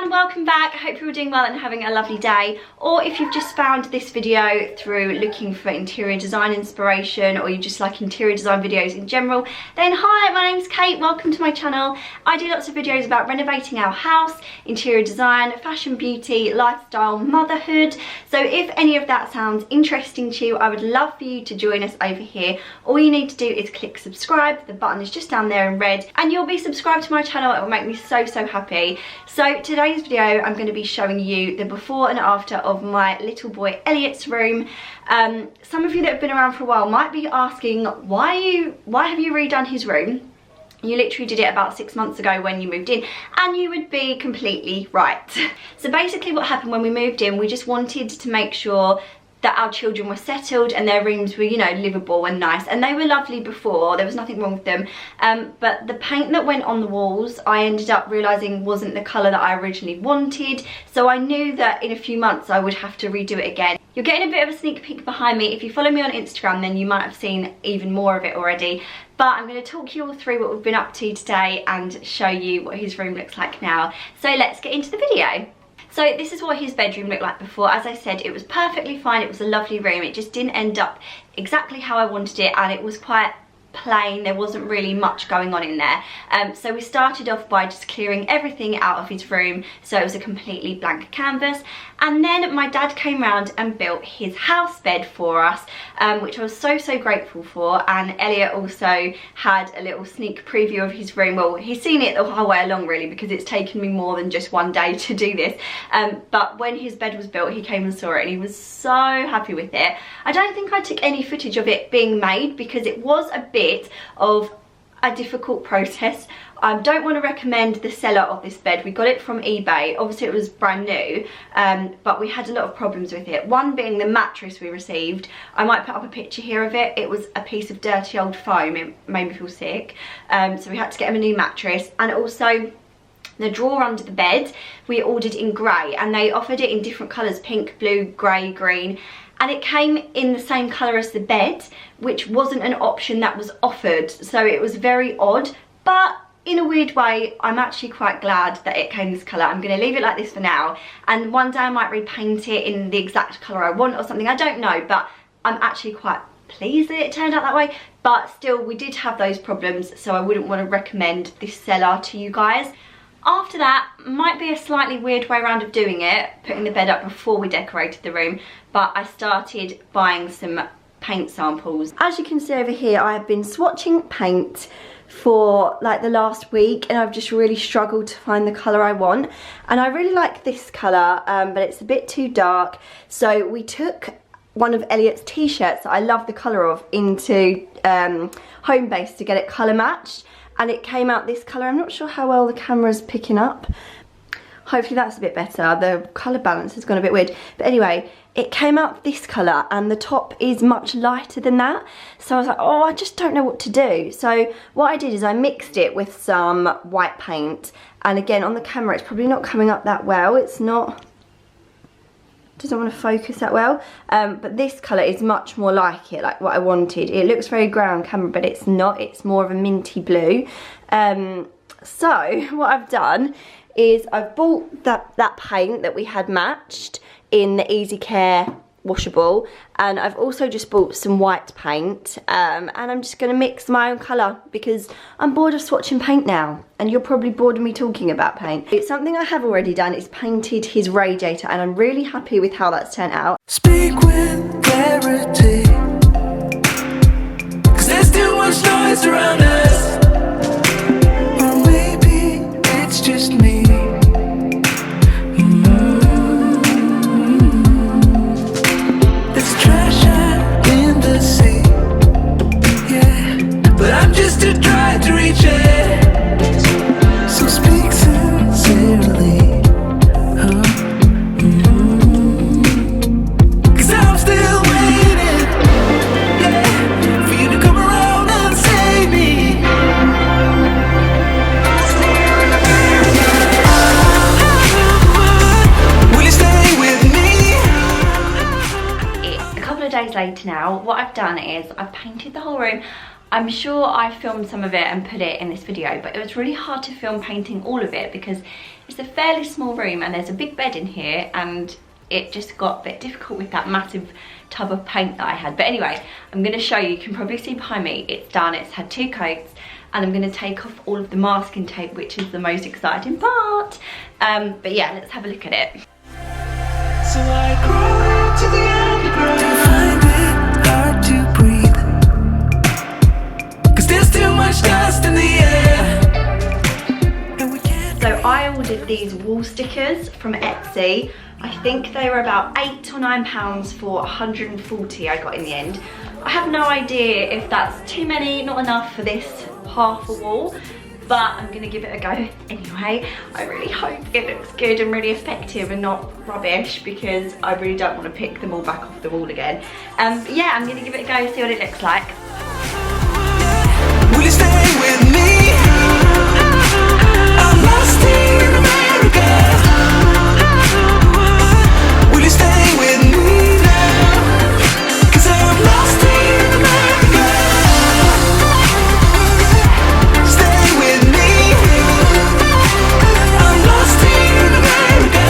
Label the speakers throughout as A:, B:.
A: everyone, welcome back. I hope you're all doing well and having a lovely day. Or if you've just found this video through looking for interior design inspiration, or you just like interior design videos in general, then hi, my name's Kate, welcome to my channel. I do lots of videos about renovating our house, interior design, fashion, beauty, lifestyle, motherhood. So if any of that sounds interesting to you, I would love for you to join us over here. All you need to do is click subscribe, the button is just down there in red, and you'll be subscribed to my channel. It will make me so happy. So today's video I'm going to be showing you the before and after of my little boy Elliot's room. Some of you that have been around for a while might be asking why have you redone his room? You literally did it about 6 months ago when you moved in, and you would be completely right. So basically what happened when we moved in, we just wanted to make sure that our children were settled and their rooms were, you know, livable and nice, and they were lovely before, there was nothing wrong with them, but the paint that went on the walls I ended up realising wasn't the colour that I originally wanted, so I knew that in a few months I would have to redo it again. You're getting a bit of a sneak peek behind me. If you follow me on Instagram then you might have seen even more of it already, but I'm going to talk you all through what we've been up to today and show you what his room looks like now. So let's get into the video. So this is what his bedroom looked like before. As I said, it was perfectly fine, it was a lovely room, it just didn't end up exactly how I wanted it, and it was quite plain, there wasn't really much going on in there. So we started off by just clearing everything out of his room, so it was a completely blank canvas, and then my dad came round and built his house bed for us, which I was so grateful for. And Elliot also had a little sneak preview of his room. Well, he's seen it the whole way along really, because it's taken me more than just one day to do this, but when his bed was built he came and saw it and he was so happy with it. I don't think I took any footage of it being made because it was a bit of a difficult process. I don't want to recommend the seller of this bed. We got it from eBay. Obviously it was brand new, but we had a lot of problems with it. One being the mattress we received. I might put up a picture here of it. It was a piece of dirty old foam. It made me feel sick. So we had to get him a new mattress, and also the drawer under the bed we ordered in grey, and they offered it in different colours, pink, blue, grey, green, and it came in the same colour as the bed, which wasn't an option that was offered. So it was very odd, but in a weird way I'm actually quite glad that it came this colour. I'm going to leave it like this for now, and one day I might repaint it in the exact colour I want or something, I don't know, but I'm actually quite pleased that it turned out that way. But still, we did have those problems, so I wouldn't want to recommend this seller to you guys. After that, might be a slightly weird way around of doing it, putting the bed up before we decorated the room, but I started buying some paint samples. As you can see over here, I have been swatching paint for like the last week, and I've just really struggled to find the colour I want, and I really like this colour, but it's a bit too dark, so we took one of Elliot's t-shirts that I love the colour of into Homebase to get it colour matched, and it came out this colour. I'm not sure how well the camera's picking up. Hopefully that's a bit better. The colour balance has gone a bit weird. But anyway, it came out this colour, and the top is much lighter than that. So I was like, oh, I just don't know what to do. So what I did is I mixed it with some white paint. And again, on the camera, it's probably not coming up that well. It's not, doesn't want to focus that well, but this colour is much more like it, like what I wanted. It looks very grey on camera, but it's not, it's more of a minty blue. So what I've done is I've bought that paint that we had matched in the Easy Care washable, and I've also just bought some white paint, and I'm just going to mix my own colour because I'm bored of swatching paint now, and you're probably bored of me talking about paint. It's something I have already done, is painted his radiator, and I'm really happy with how that's turned out.
B: Speak with clarity, 'cause there's too much noise around us, or maybe it's just me. Too dry to reach it, so speak sincerely. Cause I'm still waiting, yeah, for you to come around and save me. Will you stay with me?
A: It's a couple of days later now. What I've done is I've painted the whole room. I'm sure I filmed some of it and put it in this video, but it was really hard to film painting all of it because It's a fairly small room and there's a big bed in here, and it just got a bit difficult with that massive tub of paint that I had. But anyway, I'm going to show you. You can probably see behind me, it's done. It's had 2 coats, and I'm going to take off all of the masking tape, which is the most exciting part. But yeah, let's have a look at it.
B: So I crawl to the underground, find it hard to breathe, 'cause there's too much dust in the air.
A: So I ordered these wall stickers from Etsy. I think they were about £8 or £9 for 140 I got in the end. I have no idea if that's too many, not enough for this half a wall, but I'm gonna give it a go anyway. I really hope it looks good and really effective and not rubbish, because I really don't want to pick them all back off the wall again. But yeah, I'm gonna give it a go, see what it looks like.
B: Will you stay with me? I'm lost in America. Will you stay with me now? 'Cause I'm lost in America. Stay with me. I'm lost in America.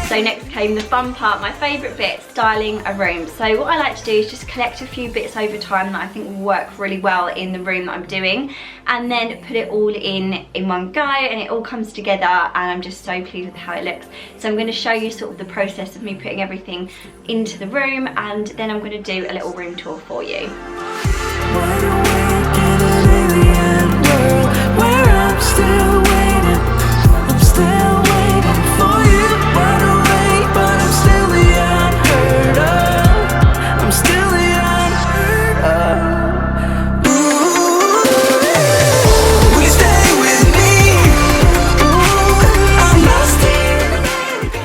A: So next came the fun part, my favourite bit, styling a room. So what I like to do is just collect a few bits over time that I think will work really well in the room that I'm doing, and then put it all in one go, and it all comes together, and I'm just so pleased with how it looks. So I'm going to show you sort of the process of me putting everything into the room, and then I'm going to do a little room tour for you.
B: Wide awake in an alien world where I'm still waiting. I'm still waiting for you. Wide awake, but I'm still the unheard of. I'm still the unheard of. Ooh, will you stay with me? Ooh, I'm lost in America.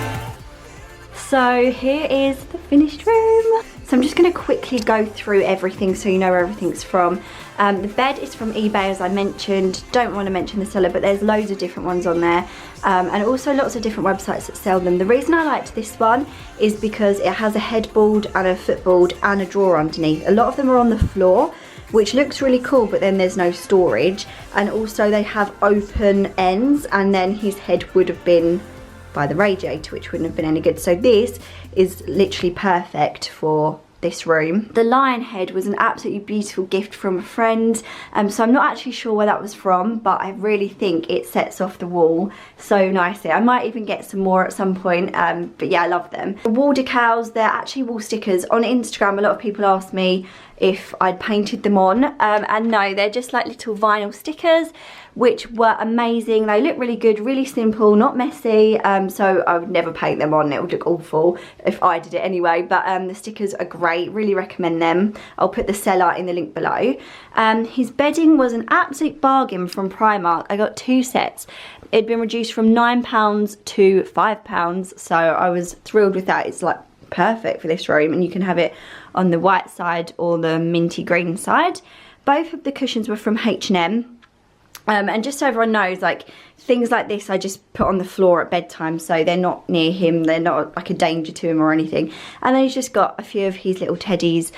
A: So here is the finished room. So I'm just going to quickly go through everything so you know where everything's from. The bed is from eBay, as I mentioned. Don't want to mention the seller, but there's loads of different ones on there. And also lots of different websites that sell them. The reason I liked this one is because it has a headboard and a footboard and a drawer underneath. A lot of them are on the floor, which looks really cool, but then there's no storage. And also they have open ends, and then his head would have been by the radiator, which wouldn't have been any good. So this is literally perfect for this room. The lion head was an absolutely beautiful gift from a friend, so I'm not actually sure where that was from, but I really think it sets off the wall so nicely. I might even get some more at some point, but yeah, I love them. The wall decals, they're actually wall stickers. On Instagram, a lot of people asked me if I'd painted them on, and no, they're just like little vinyl stickers, which were amazing. They look really good, really simple, not messy, so I would never paint them on. It would look awful if I did it anyway, but the stickers are great, really recommend them. I'll put the seller in the link below. His bedding was an absolute bargain from Primark. I got 2 sets. It'd been reduced from £9 to £5, so I was thrilled with that. It's like perfect for this room, and you can have it on the white side or the minty green side. Both of the cushions were from H&M. And just so everyone knows, like, things like this I just put on the floor at bedtime, so they're not near him, they're not like a danger to him or anything. And then he's just got a few of his little teddies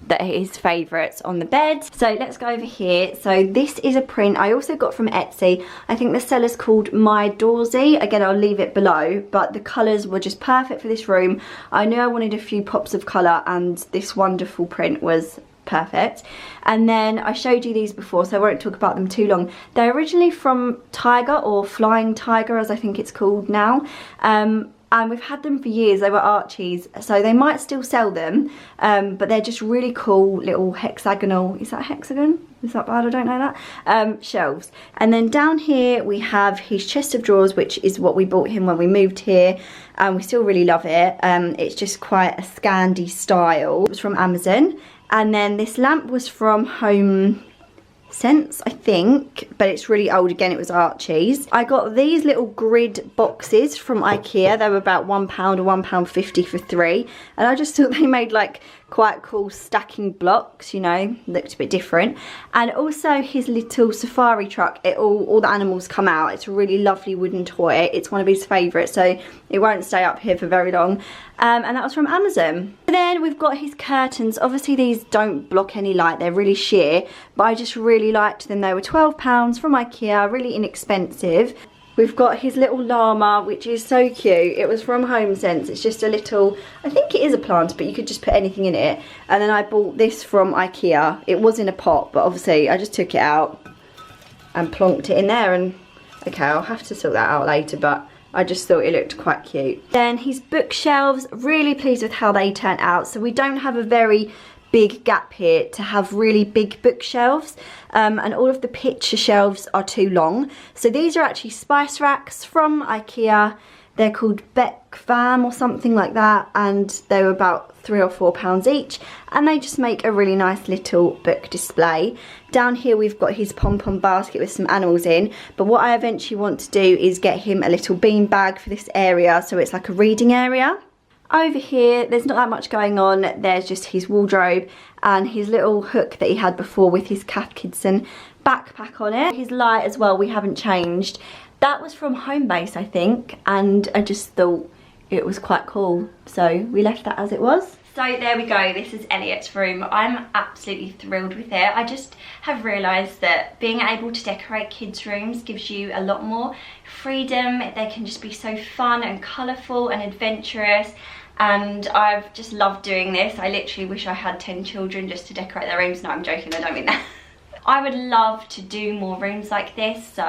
A: that are his favourites on the bed. So let's go over here. So this is a print I also got from Etsy. I think the seller's called My Doorsy. Again, I'll leave it below, but the colours were just perfect for this room. I knew I wanted a few pops of colour, and this wonderful print was perfect. And then I showed you these before, so I won't talk about them too long. They're originally from Tiger, or Flying Tiger as I think it's called now, and we've had them for years. They were Archie's, so they might still sell them, but they're just really cool little hexagonal, is that a hexagon? Is that bad? I don't know that. Shelves. And then down here we have his chest of drawers, which is what we bought him when we moved here, and we still really love it. It's just quite a Scandi style. It was from Amazon. And then this lamp was from Homesense, I think, but it's really old. Again, it was Archie's. I got these little grid boxes from Ikea. They were about £1 or £1.50 for 3. And I just thought they made like quite cool stacking blocks, you know, looked a bit different. And also his little safari truck, all the animals come out. It's a really lovely wooden toy. It's one of his favourites, so it won't stay up here for very long. And that was from Amazon. And then we've got his curtains. Obviously these don't block any light, they're really sheer, but I just really liked them. They were £12 from Ikea, really inexpensive. We've got his little llama, which is so cute. It was from Homesense. It's just a little, I think it is a plant, but you could just put anything in it. And then I bought this from Ikea. It was in a pot, but obviously I just took it out and plonked it in there. And okay, I'll have to sort that out later, but I just thought it looked quite cute. Then his bookshelves, really pleased with how they turned out. So we don't have a very big gap here to have really big bookshelves, and all of the picture shelves are too long. So these are actually spice racks from Ikea. They're called Beck Fam or something like that, and they were about £3 or £4 each, and they just make a really nice little book display. Down here we've got his Pom Pom Basket with some animals in, but what I eventually want to do is get him a little bean bag for this area, so it's like a reading area. Over here, there's not that much going on. There's just his wardrobe and his little hook that he had before with his Cath Kidston backpack on it. His light as well, we haven't changed. That was from Homebase, I think, and I just thought it was quite cool, so we left that as it was. So there we go, this is Elliot's room. I'm absolutely thrilled with it. I just have realised that being able to decorate kids' rooms gives you a lot more freedom. They can just be so fun and colourful and adventurous, and I've just loved doing this. I literally wish I had 10 children just to decorate their rooms. No, I'm joking, I don't mean that. I would love to do more rooms like this, so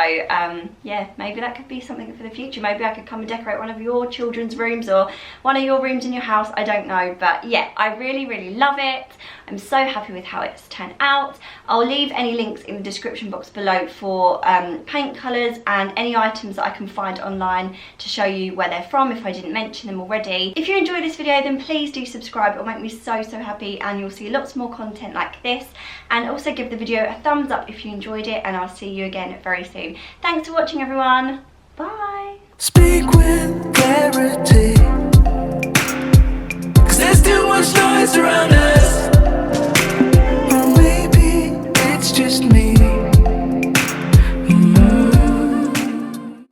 A: yeah, maybe that could be something for the future. Maybe I could come and decorate one of your children's rooms or one of your rooms in your house, I don't know. But yeah, I really love it. I'm so happy with how it's turned out. I'll leave any links in the description box below for paint colours and any items that I can find online to show you where they're from if I didn't mention them already. If you enjoyed this video, then please do subscribe. It'll make me so happy, and you'll see lots more content like this. And also give the video a thumbs up if you enjoyed it, and I'll see you again very soon. Thanks for watching, everyone. Bye.
B: Speak with clarity, 'cause there's too much noise around us. Or maybe it's just me.